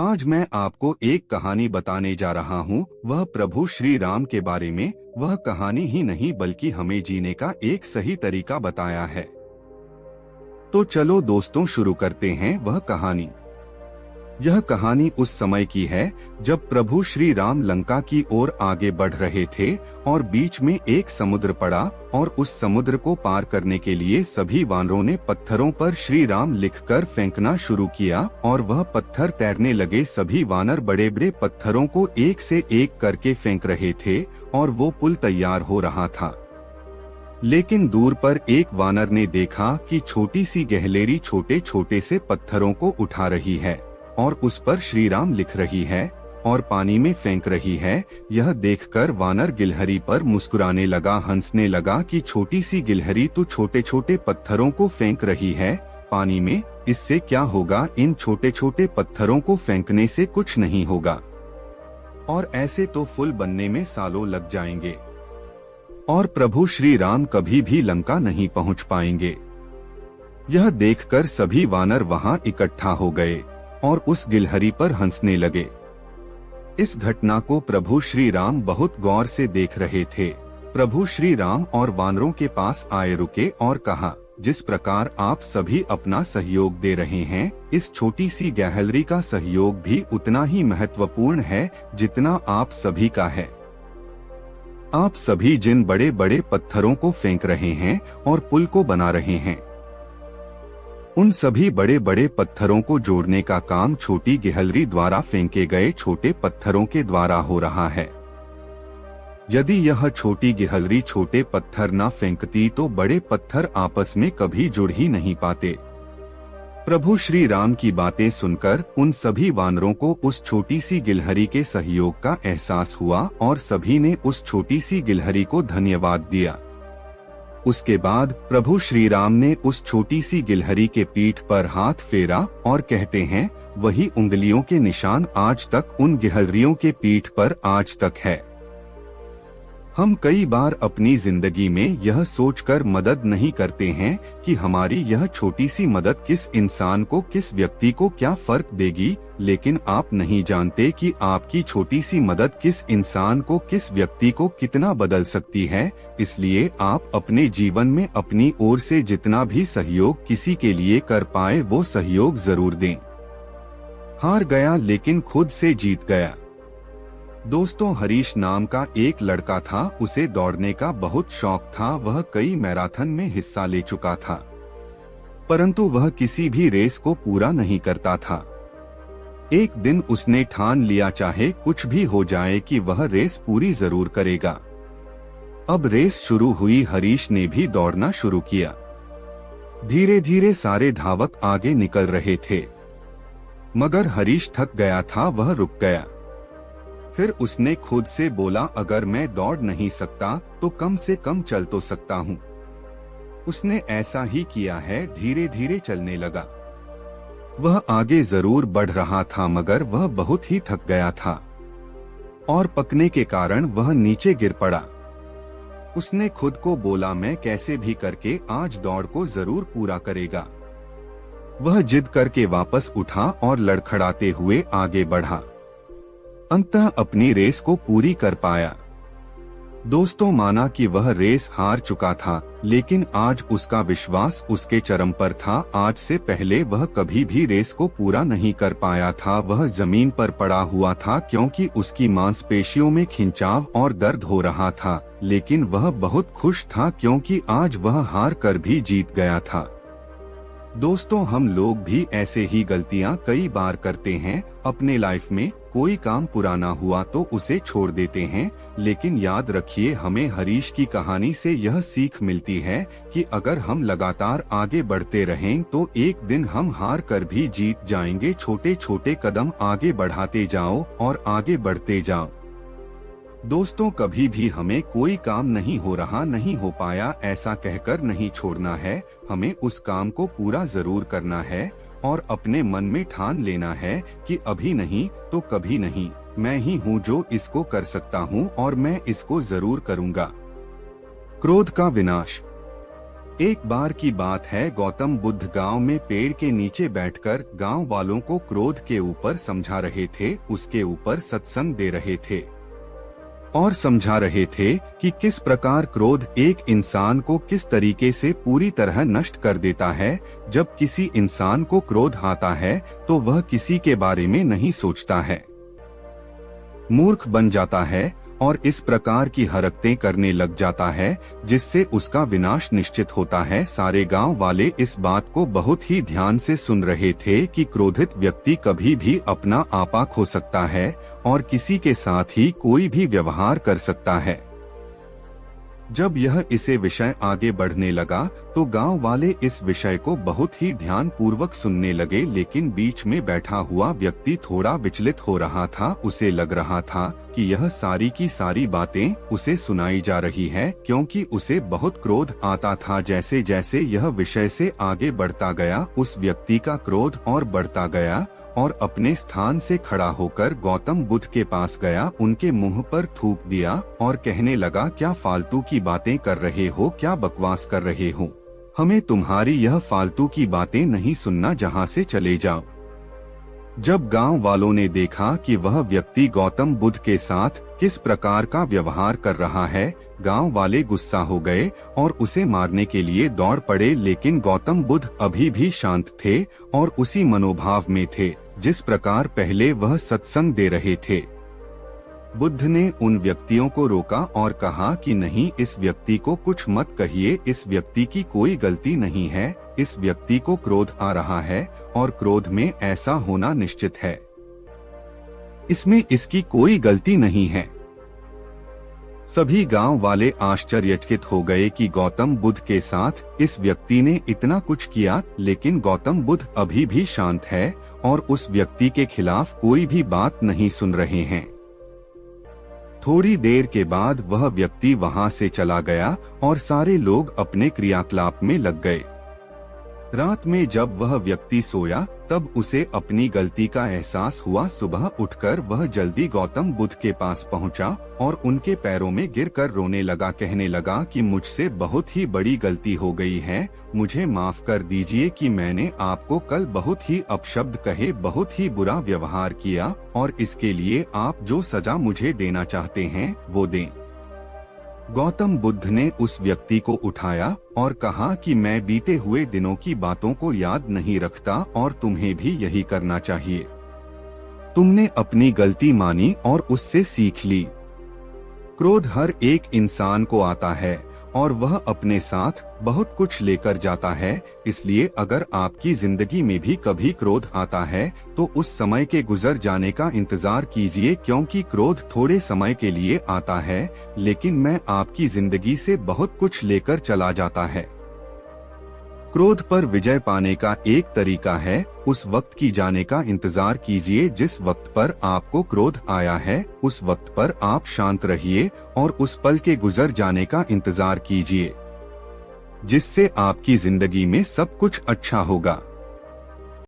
आज मैं आपको एक कहानी बताने जा रहा हूँ। वह प्रभु श्री राम के बारे में। वह कहानी ही नहीं बल्कि हमें जीने का एक सही तरीका बताया है। तो चलो दोस्तों शुरू करते हैं वह कहानी। यह कहानी उस समय की है जब प्रभु श्री राम लंका की ओर आगे बढ़ रहे थे और बीच में एक समुद्र पड़ा और उस समुद्र को पार करने के लिए सभी वानरों ने पत्थरों पर श्री राम लिखकर फेंकना शुरू किया और वह पत्थर तैरने लगे। सभी वानर बड़े बड़े पत्थरों को एक से एक करके फेंक रहे थे और वो पुल तैयार हो रहा था। लेकिन दूर पर एक वानर ने देखा कि छोटी सी गहलेरी छोटे छोटे से पत्थरों को उठा रही है और उस पर श्री राम लिख रही है और पानी में फेंक रही है। यह देखकर वानर गिलहरी पर मुस्कुराने लगा, हंसने लगा कि छोटी सी गिलहरी तो छोटे छोटे पत्थरों को फेंक रही है पानी में, इससे क्या होगा, इन छोटे छोटे पत्थरों को फेंकने से कुछ नहीं होगा और ऐसे तो पुल बनने में सालों लग जाएंगे और प्रभु श्री राम कभी भी लंका नहीं पहुंच पाएंगे। यह देखकर सभी वानर वहां इकट्ठा हो गए और उस गिलहरी पर हंसने लगे। इस घटना को प्रभु श्री राम बहुत गौर से देख रहे थे। प्रभु श्री राम और वानरों के पास आए, रुके और कहा, जिस प्रकार आप सभी अपना सहयोग दे रहे हैं, इस छोटी सी गहलरी का सहयोग भी उतना ही महत्वपूर्ण है जितना आप सभी का है। आप सभी जिन बड़े बड़े पत्थरों को फेंक रहे हैं और पुल को बना रहे हैं, उन सभी बड़े बड़े पत्थरों को जोड़ने का काम छोटी गिलहरी द्वारा फेंके गए छोटे पत्थरों के द्वारा हो रहा है। यदि यह छोटी गिलहरी छोटे पत्थर न फेंकती तो बड़े पत्थर आपस में कभी जुड़ ही नहीं पाते। प्रभु श्री राम की बातें सुनकर उन सभी वानरों को उस छोटी सी गिलहरी के सहयोग का एहसास हुआ और सभी ने उस छोटी सी गिलहरी को धन्यवाद दिया। उसके बाद प्रभु श्री राम ने उस छोटी सी गिलहरी के पीठ पर हाथ फेरा और कहते हैं, वही उंगलियों के निशान आज तक उन गिलहरियों के पीठ पर आज तक है। हम कई बार अपनी जिंदगी में यह सोचकर मदद नहीं करते हैं कि हमारी यह छोटी सी मदद किस इंसान को, किस व्यक्ति को क्या फर्क देगी, लेकिन आप नहीं जानते कि आपकी छोटी सी मदद किस इंसान को, किस व्यक्ति को कितना बदल सकती है। इसलिए आप अपने जीवन में अपनी ओर से जितना भी सहयोग किसी के लिए कर पाए वो सहयोग जरूर दें। हार गया लेकिन खुद से जीत गया। दोस्तों, हरीश नाम का एक लड़का था। उसे दौड़ने का बहुत शौक था। वह कई मैराथन में हिस्सा ले चुका था, परंतु वह किसी भी रेस को पूरा नहीं करता था। एक दिन उसने ठान लिया, चाहे कुछ भी हो जाए, कि वह रेस पूरी जरूर करेगा। अब रेस शुरू हुई। हरीश ने भी दौड़ना शुरू किया। धीरे धीरे सारे धावक आगे निकल रहे थे, मगर हरीश थक गया था। वह रुक गया। फिर उसने खुद से बोला, अगर मैं दौड़ नहीं सकता तो कम से कम चल तो सकता हूँ। उसने ऐसा ही किया है, धीरे धीरे चलने लगा। वह आगे जरूर बढ़ रहा था मगर वह बहुत ही थक गया था और पकने के कारण वह नीचे गिर पड़ा। उसने खुद को बोला, मैं कैसे भी करके आज दौड़ को जरूर पूरा करेगा। वह जिद करके वापस उठा और लड़खड़ाते हुए आगे बढ़ा। अंततः अपनी रेस को पूरी कर पाया। दोस्तों, माना कि वह रेस हार चुका था, लेकिन आज उसका विश्वास उसके चरम पर था। आज से पहले वह कभी भी रेस को पूरा नहीं कर पाया था। वह जमीन पर पड़ा हुआ था क्योंकि उसकी मांसपेशियों में खिंचाव और दर्द हो रहा था, लेकिन वह बहुत खुश था क्योंकि आज वह हार कर भी जीत गया था। दोस्तों, हम लोग भी ऐसे ही गलतियां कई बार करते हैं। अपने लाइफ में कोई काम पुराना हुआ तो उसे छोड़ देते हैं, लेकिन याद रखिए, हमें हरीश की कहानी से यह सीख मिलती है कि अगर हम लगातार आगे बढ़ते रहें तो एक दिन हम हार कर भी जीत जाएंगे। छोटे छोटे कदम आगे बढ़ाते जाओ और आगे बढ़ते जाओ। दोस्तों, कभी भी हमें कोई काम नहीं हो रहा, नहीं हो पाया, ऐसा कहकर नहीं छोड़ना है। हमें उस काम को पूरा जरूर करना है और अपने मन में ठान लेना है कि अभी नहीं तो कभी नहीं, मैं ही हूँ जो इसको कर सकता हूँ और मैं इसको जरूर करूँगा। क्रोध का विनाश। एक बार की बात है, गौतम बुद्ध गांव में पेड़ के नीचे बैठकर गांव वालों को क्रोध के ऊपर समझा रहे थे, उसके ऊपर सत्संग दे रहे थे और समझा रहे थे कि किस प्रकार क्रोध एक इंसान को किस तरीके से पूरी तरह नष्ट कर देता है। जब किसी इंसान को क्रोध आता है तो वह किसी के बारे में नहीं सोचता है, मूर्ख बन जाता है और इस प्रकार की हरकतें करने लग जाता है जिससे उसका विनाश निश्चित होता है। सारे गांव वाले इस बात को बहुत ही ध्यान से सुन रहे थे कि क्रोधित व्यक्ति कभी भी अपना आपा खो सकता है और किसी के साथ ही कोई भी व्यवहार कर सकता है। जब यह इसे विषय आगे बढ़ने लगा तो गांव वाले इस विषय को बहुत ही ध्यान पूर्वक सुनने लगे, लेकिन बीच में बैठा हुआ व्यक्ति थोड़ा विचलित हो रहा था। उसे लग रहा था कि यह सारी की सारी बातें उसे सुनाई जा रही है, क्योंकि उसे बहुत क्रोध आता था। जैसे जैसे यह विषय से आगे बढ़ता गया, उस व्यक्ति का क्रोध और बढ़ता गया और अपने स्थान से खड़ा होकर गौतम बुद्ध के पास गया, उनके मुंह पर थूक दिया और कहने लगा, क्या फालतू की बातें कर रहे हो, क्या बकवास कर रहे हो, हमें तुम्हारी यह फालतू की बातें नहीं सुनना, जहां से चले जाओ। जब गांव वालों ने देखा कि वह व्यक्ति गौतम बुद्ध के साथ किस प्रकार का व्यवहार कर रहा है, गांव वाले गुस्सा हो गए और उसे मारने के लिए दौड़ पड़े। लेकिन गौतम बुद्ध अभी भी शांत थे और उसी मनोभाव में थे जिस प्रकार पहले वह सत्संग दे रहे थे। बुद्ध ने उन व्यक्तियों को रोका और कहा कि नहीं, इस व्यक्ति को कुछ मत कहिए, इस व्यक्ति की कोई गलती नहीं है, इस व्यक्ति को क्रोध आ रहा है और क्रोध में ऐसा होना निश्चित है, इसमें इसकी कोई गलती नहीं है। सभी गांव वाले आश्चर्यचकित हो गए कि गौतम बुद्ध के साथ इस व्यक्ति ने इतना कुछ किया, लेकिन गौतम बुद्ध अभी भी शांत है और उस व्यक्ति के खिलाफ कोई भी बात नहीं सुन रहे हैं। थोड़ी देर के बाद वह व्यक्ति वहां से चला गया और सारे लोग अपने क्रियाकलाप में लग गए। रात में जब वह व्यक्ति सोया तब उसे अपनी गलती का एहसास हुआ। सुबह उठकर वह जल्दी गौतम बुद्ध के पास पहुंचा और उनके पैरों में गिरकर रोने लगा, कहने लगा कि मुझसे बहुत ही बड़ी गलती हो गई है, मुझे माफ कर दीजिए कि मैंने आपको कल बहुत ही अपशब्द कहे, बहुत ही बुरा व्यवहार किया और इसके लिए आप जो सजा मुझे देना चाहते हैं वो दें। गौतम बुद्ध ने उस व्यक्ति को उठाया और कहा कि मैं बीते हुए दिनों की बातों को याद नहीं रखता और तुम्हें भी यही करना चाहिए। तुमने अपनी गलती मानी और उससे सीख ली। क्रोध हर एक इंसान को आता है और वह अपने साथ बहुत कुछ लेकर जाता है, इसलिए अगर आपकी जिंदगी में भी कभी क्रोध आता है तो उस समय के गुजर जाने का इंतजार कीजिए, क्योंकि क्रोध थोड़े समय के लिए आता है लेकिन मैं आपकी जिंदगी से बहुत कुछ लेकर चला जाता है। क्रोध पर विजय पाने का एक तरीका है, उस वक्त की जाने का इंतजार कीजिए जिस वक्त पर आपको क्रोध आया है, उस वक्त पर आप शांत रहिए और उस पल के गुजर जाने का इंतजार कीजिए, जिससे आपकी जिंदगी में सब कुछ अच्छा होगा।